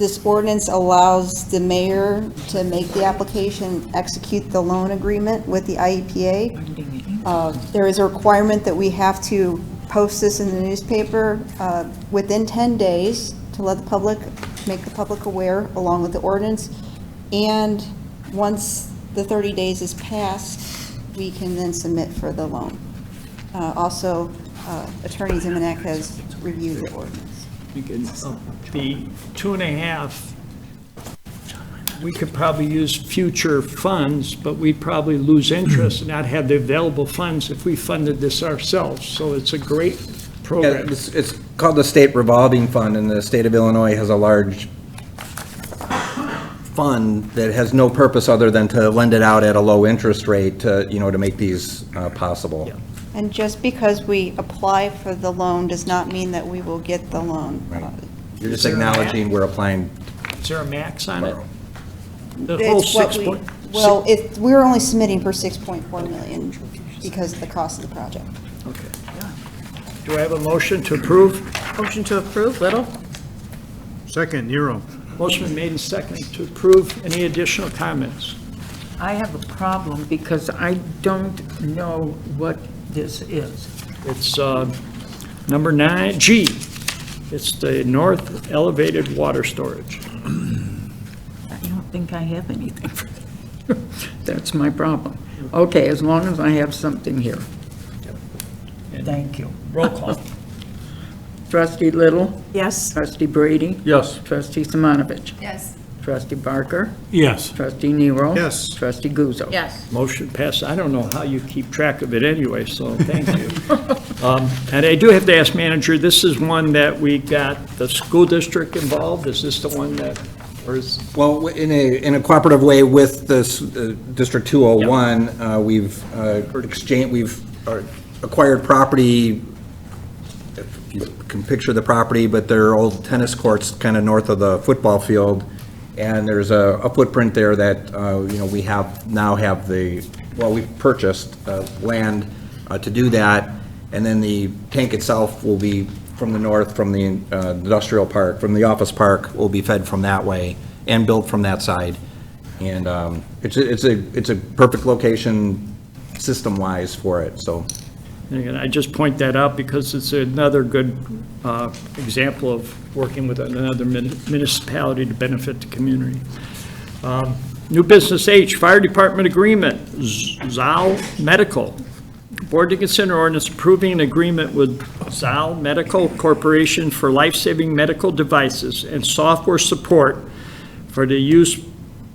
Speaker 18: this ordinance allows the mayor to make the application, execute the loan agreement with the IEPA. There is a requirement that we have to post this in the newspaper within 10 days to let the public, make the public aware along with the ordinance. And once the 30 days is passed, we can then submit for the loan. Also, Attorney Zemanek has reviewed the ordinance.
Speaker 1: The 2.5, we could probably use future funds, but we'd probably lose interest and not have the available funds if we funded this ourselves. So it's a great
Speaker 9: Yeah,
Speaker 1: program.
Speaker 9: it's called the State Revolving Fund, and the state of Illinois has a large fund that has no purpose other than to lend it out at a low interest rate to, to make these possible.
Speaker 1: Yeah.
Speaker 18: And just because we apply for the loan does not mean that we will get the loan.
Speaker 9: You're just acknowledging we're applying.
Speaker 1: Is there a max on it? The whole
Speaker 18: It's what
Speaker 1: 6
Speaker 18: we,
Speaker 1: point.
Speaker 18: well, we're only submitting for 6.4 million because of the cost of the project.
Speaker 1: Okay. Do I have a motion to approve?
Speaker 2: Motion to approve, Little?
Speaker 3: Second, Nero.
Speaker 1: Motion been made and seconded to approve. Any additional comments?
Speaker 10: I have a problem because I don't know what this is.
Speaker 1: It's number 9, G. It's the North Elevated Water Storage.
Speaker 10: I don't think I have anything for that. That's my problem. Okay, as long as I have something here. Thank you.
Speaker 1: Roll call.
Speaker 10: Trustee Little?
Speaker 4: Yes.
Speaker 10: Trustee Brady?
Speaker 7: Yes.
Speaker 10: Trustee Simonovich?
Speaker 6: Yes.
Speaker 10: Trustee Barker?
Speaker 8: Yes.
Speaker 10: Trustee Nero?
Speaker 3: Yes.
Speaker 10: Trustee Guzzo?
Speaker 2: Yes.
Speaker 1: Motion passed. I don't know how you keep track of it anyway, so thank you. And I do have to ask manager, this is one that we got the school district involved? Is this the one that, or is?
Speaker 9: Well, in a cooperative way with this District 201, we've acquired property. If you can picture the property, but there are old tennis courts kind of north of the football field, and there's a footprint there that we we've purchased land to do that, and then the tank itself will be from the north, from the industrial park, from the office park, will be fed from that way and built from that side, and it's a perfect location system-wise for it. So.
Speaker 1: And I just point that out because it's another good example of working with another municipality to benefit the community. New business H, Fire Department Agreement, Zal Medical. Board to consider ordinance approving an agreement with Zal Medical Corporation for life-saving medical devices and software support for the use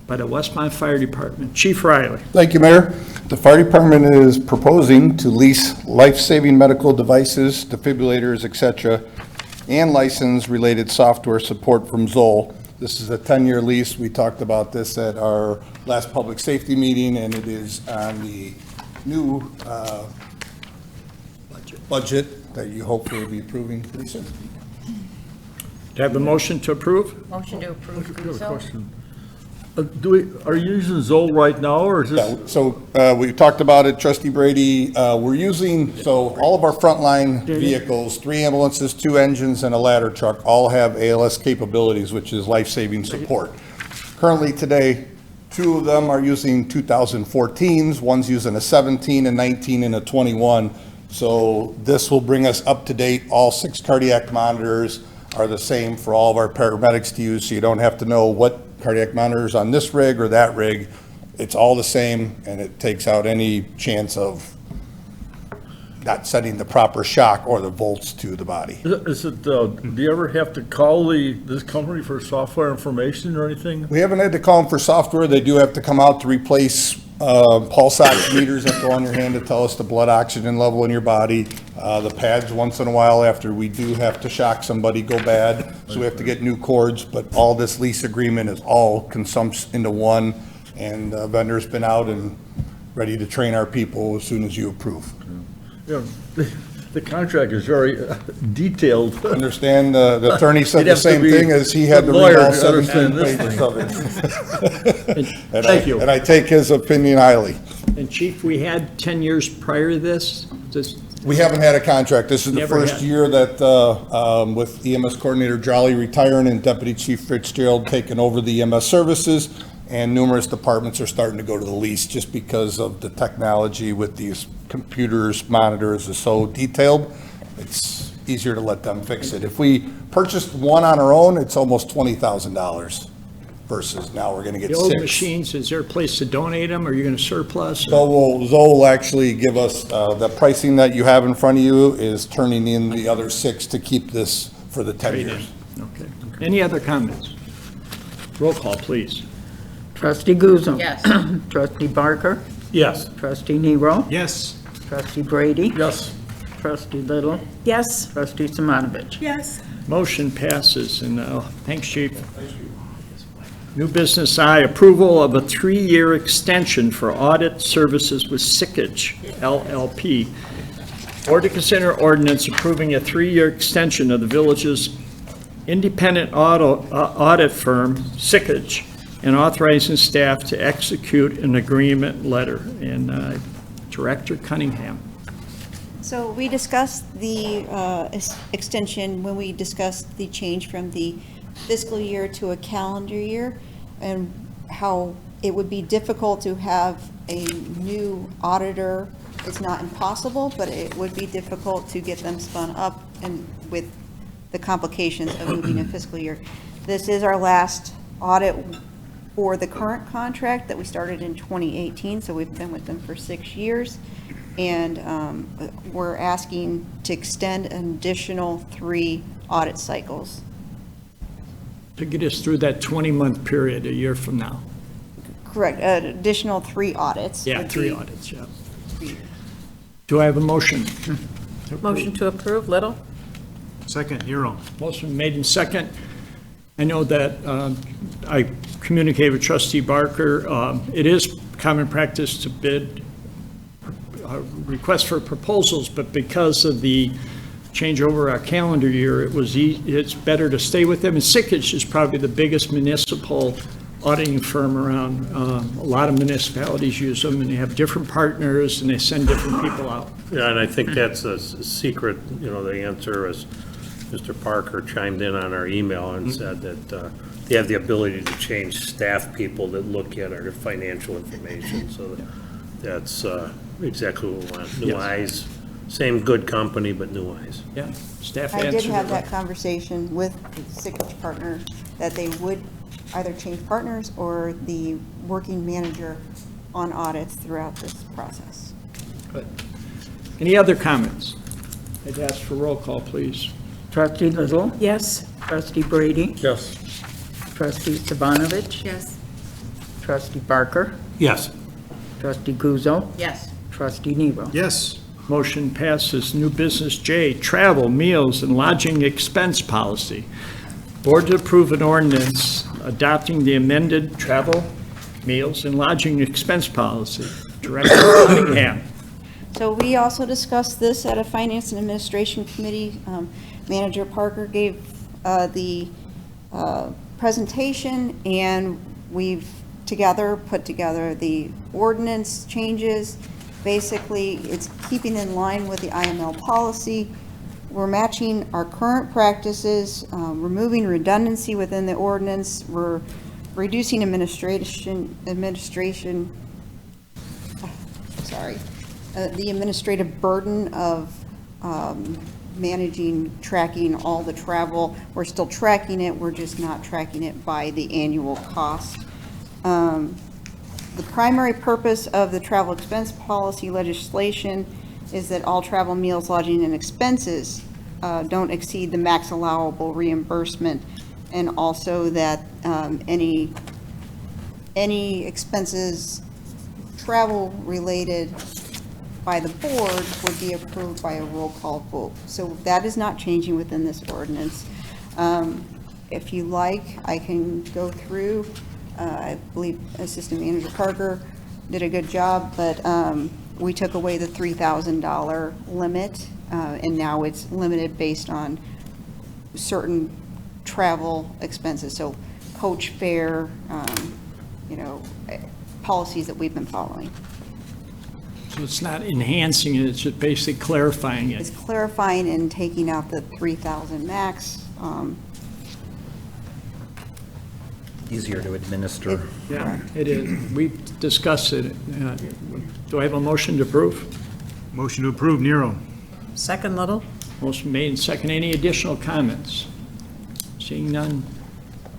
Speaker 1: by the Westmont Fire Department. Chief Riley.
Speaker 19: Thank you, Mayor. The fire department is proposing to lease life-saving medical devices, defibrillators, et cetera, and license-related software support from Zoll. This is a 10-year lease. We talked about this at our last public safety meeting, and it is on the new budget that you hopefully will be approving pretty soon.
Speaker 1: Do I have a motion to approve?
Speaker 2: Motion to approve,
Speaker 7: Good
Speaker 2: Guzzo?
Speaker 7: question. Are you using Zoll right now, or is this?
Speaker 19: Yeah, so we talked about it, Trustee Brady. We're using, so all of our frontline vehicles, 3 ambulances, 2 engines, and a ladder truck, all have ALS capabilities, which is life-saving support. Currently today, 2 of them are using 2014s, one's using a 17, a 19, and a 21. So this will bring us up to date. All 6 cardiac monitors are the same for all of our paramedics to use, so you don't have to know what cardiac monitors on this rig or that rig. It's all the same, and it takes out any chance of not setting the proper shock or the volts to the body.
Speaker 7: Is it, do you ever have to call this company for software information or anything?
Speaker 19: We haven't had to call them for software. They do have to come out to replace pulse oximeters that go on your hand to tell us the blood oxygen level in your body. The pads, once in a while, after we do have to shock somebody, go bad, so we have to get new cords. But all this lease agreement is all consumption into one, and the vendor's been out and ready to train our people as soon as you approve.
Speaker 7: Yeah, the contract is very detailed.
Speaker 19: Understand, the attorney said the same thing as he had to read all 17 pages of it.
Speaker 1: Thank you.
Speaker 19: And I take his opinion highly.
Speaker 1: And Chief, we had 10 years prior to this?
Speaker 19: We haven't had a contract. This is the
Speaker 1: Never
Speaker 19: first
Speaker 1: had.
Speaker 19: year that, with EMS Coordinator Jolly retiring and Deputy Chief Fitzgerald taking over the EMS services, and numerous departments are starting to go to the lease just because of the technology with these computers, monitors is so detailed. It's easier to let them fix it. If we purchased one on our own, it's almost $20,000. versus now we're gonna get
Speaker 1: The old
Speaker 19: 6.
Speaker 1: machines, is there a place to donate them, or are you going to surplus? or-
Speaker 19: Zoe will actually give us, the pricing that you have in front of you is turning in the other 6 to keep this for the 10
Speaker 1: Trade in.
Speaker 19: years.
Speaker 1: Okay. Any other comments? Roll call, please.
Speaker 10: Trustee Guzzo.
Speaker 2: Yes.
Speaker 10: Trustee Barker.
Speaker 8: Yes.
Speaker 10: Trustee Nero.
Speaker 3: Yes.
Speaker 10: Trustee Brady.
Speaker 7: Yes.
Speaker 10: Trustee Little.
Speaker 4: Yes.
Speaker 10: Trustee Simonovich.
Speaker 4: Yes.
Speaker 1: Motion passes, and thanks, Chief. New business I, approval of a 3-year extension for audit services with Sickage LLP. Board to consider ordinance approving a 3-year extension of the village's independent audit firm, Sickage, and authorizing staff to execute an agreement letter. And Director Cunningham.
Speaker 18: So we discussed the extension when we discussed the change from the fiscal year to a calendar year, and how it would be difficult to have a new auditor. It's not impossible, but it would be difficult to get them spun up and with the complications of moving a fiscal year. This is our last audit for the current contract that we started in 2018, so we've been with them for 6 years. And we're asking to extend an additional 3 audit cycles.
Speaker 1: To get us through that 20-month period a year from now.
Speaker 18: Correct, an additional 3 audits.
Speaker 1: Yeah,
Speaker 18: would
Speaker 1: 3
Speaker 18: be
Speaker 1: audits, yeah.
Speaker 18: 3 years.
Speaker 1: Do I have a motion?
Speaker 4: Motion to approve, Little?
Speaker 3: Second, Nero.
Speaker 1: Motion made in second. I know that I communicated with Trustee Barker. It is common practice to bid requests for proposals, but because of the change over our calendar year, it's better to stay with them. And Sickage is probably the biggest municipal auditing firm around. A lot of municipalities use them, and they have different partners, and they send different people out.
Speaker 8: Yeah, and I think that's a secret, the answer is Mr. Parker chimed in on our email and said that they have the ability to change staff people that look at our financial information, so that's exactly what we want. New
Speaker 1: Yes.
Speaker 8: eyes, same good company, but new eyes.
Speaker 1: Yeah, staff
Speaker 18: I did
Speaker 1: answered
Speaker 18: have
Speaker 1: it
Speaker 18: that
Speaker 1: right.
Speaker 18: conversation with the Sickage partner, that they would either change partners or the working manager on audits throughout this process.
Speaker 1: Good. Any other comments? I'd ask for roll call, please.
Speaker 10: Trustee Little.
Speaker 4: Yes.
Speaker 10: Trustee Brady.
Speaker 7: Yes.
Speaker 10: Trustee Simonovich.
Speaker 2: Yes.
Speaker 10: Trustee Barker.
Speaker 8: Yes.
Speaker 10: Trustee Guzzo.
Speaker 2: Yes.
Speaker 10: Trustee Nero.
Speaker 3: Yes.
Speaker 1: Motion passes. New business J, travel, meals, and lodging expense policy. Board to approve an ordinance adopting the amended travel, meals, and lodging expense policy. Director Cunningham.
Speaker 18: So we also discussed this at a Finance and Administration Committee. Manager Parker gave the presentation, and we've together put together the ordinance changes. Basically, it's keeping in line with the IML policy. We're matching our current practices, removing redundancy within the ordinance. We're reducing the administrative burden of managing, tracking all the travel. We're still tracking it, we're just not tracking it by the annual cost. The primary purpose of the travel expense policy legislation is that all travel, meals, lodging, and expenses don't exceed the max allowable reimbursement, and also that any expenses travel-related by the board would be approved by a roll call vote. So that is not changing within this ordinance. If you like, I can go through. I believe Assistant Manager Parker did a good job, but we took away the $3,000 limit, and now it's limited based on certain travel expenses. So coach fare, policies that we've been following.
Speaker 1: So it's not enhancing it, it's just basically clarifying it.
Speaker 18: It's clarifying and taking out the 3,000 max.
Speaker 9: Easier to administer.
Speaker 1: Yeah, it is. We discussed it. Do I have a motion to approve?
Speaker 3: Motion to approve, Nero.
Speaker 4: Second, Little?
Speaker 1: Motion made and second. Any additional comments? Seeing none.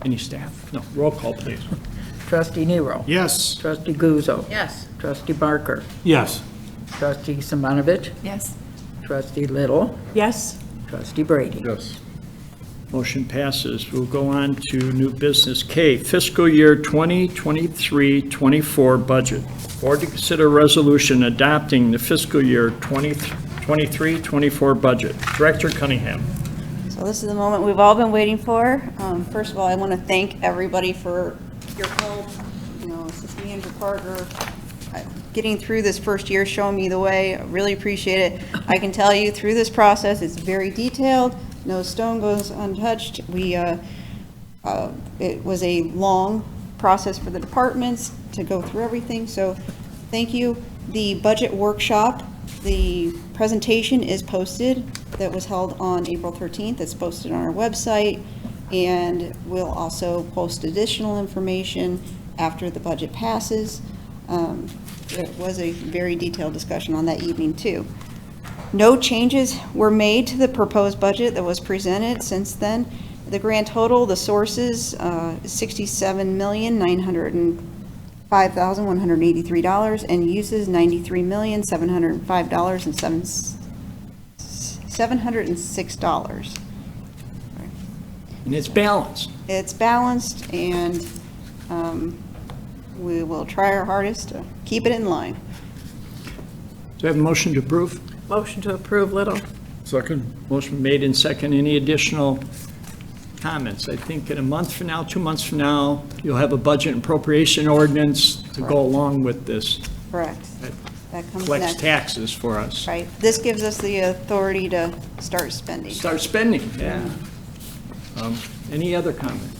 Speaker 1: Any staff? No. Roll call, please.
Speaker 10: Trustee Nero.
Speaker 3: Yes.
Speaker 10: Trustee Guzzo.
Speaker 2: Yes.
Speaker 10: Trustee Barker.
Speaker 8: Yes.
Speaker 10: Trustee Simonovich.
Speaker 6: Yes.
Speaker 10: Trustee Little.
Speaker 4: Yes.
Speaker 10: Trustee Brady.
Speaker 7: Yes.
Speaker 1: Motion passes. We'll go on to new business K, fiscal year 2023-24 budget. Board to consider resolution adopting the fiscal year 2023-24 budget. Director Cunningham.
Speaker 18: So this is the moment we've all been waiting for. First of all, I want to thank everybody for your help, Assistant Manager Parker, getting through this first year, showing me the way. I really appreciate it. I can tell you through this process, it's very detailed. No stone goes untouched. It was a long process for the departments to go through everything, so thank you. The budget workshop, the presentation is posted, that was held on April 13th. It's posted on our website, and we'll also post additional information after the budget passes. It was a very detailed discussion on that evening, too. No changes were made to the proposed budget that was presented since then. The grand total, the sources, is $67,905,183, and uses $93,705,706.
Speaker 1: And it's balanced.
Speaker 18: It's balanced, and we will try our hardest to keep it in line.
Speaker 1: Do we have a motion to approve?
Speaker 10: Motion to approve, Little.
Speaker 7: Second.
Speaker 1: Motion made in second. Any additional comments? I think in a month from now, 2 months from now, you'll have a budget and appropriation ordinance to go along with this.
Speaker 18: Correct. That comes
Speaker 1: Collects
Speaker 18: next.
Speaker 1: taxes for us.
Speaker 18: Right. This gives us the authority to start spending.
Speaker 1: Start spending, yeah. Any other comment?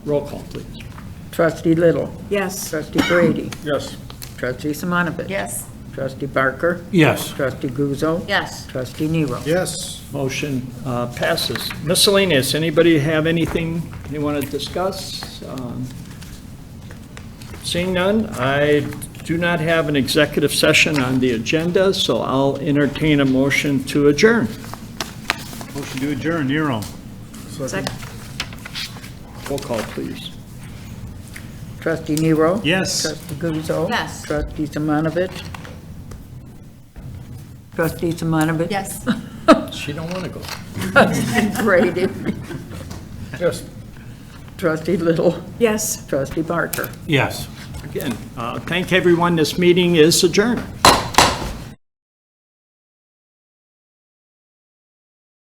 Speaker 1: Roll call, please.
Speaker 10: Trustee Little.
Speaker 4: Yes.
Speaker 10: Trustee Brady.
Speaker 7: Yes.
Speaker 10: Trustee Simonovich.
Speaker 4: Yes.
Speaker 10: Trustee Barker.
Speaker 8: Yes.
Speaker 10: Trustee Guzzo.
Speaker 2: Yes.
Speaker 10: Trustee Nero.
Speaker 3: Yes.
Speaker 1: Motion passes. Miscellaneous, anybody have anything they want to discuss? Seeing none, I do not have an executive session on the agenda, so I'll entertain a motion to adjourn.
Speaker 3: Motion to adjourn, Nero.
Speaker 4: Second.
Speaker 1: Roll call, please.
Speaker 10: Trustee Nero.
Speaker 3: Yes.
Speaker 10: Trustee Guzzo.
Speaker 2: Yes.
Speaker 10: Trustee Simonovich. Trustee Simonovich.
Speaker 4: Yes.
Speaker 1: She don't want to go.
Speaker 10: Trustee Brady.
Speaker 7: Yes.
Speaker 10: Trustee Little.
Speaker 4: Yes.
Speaker 10: Trustee Barker.
Speaker 8: Yes.
Speaker 1: Again, thank everyone. This meeting is adjourned.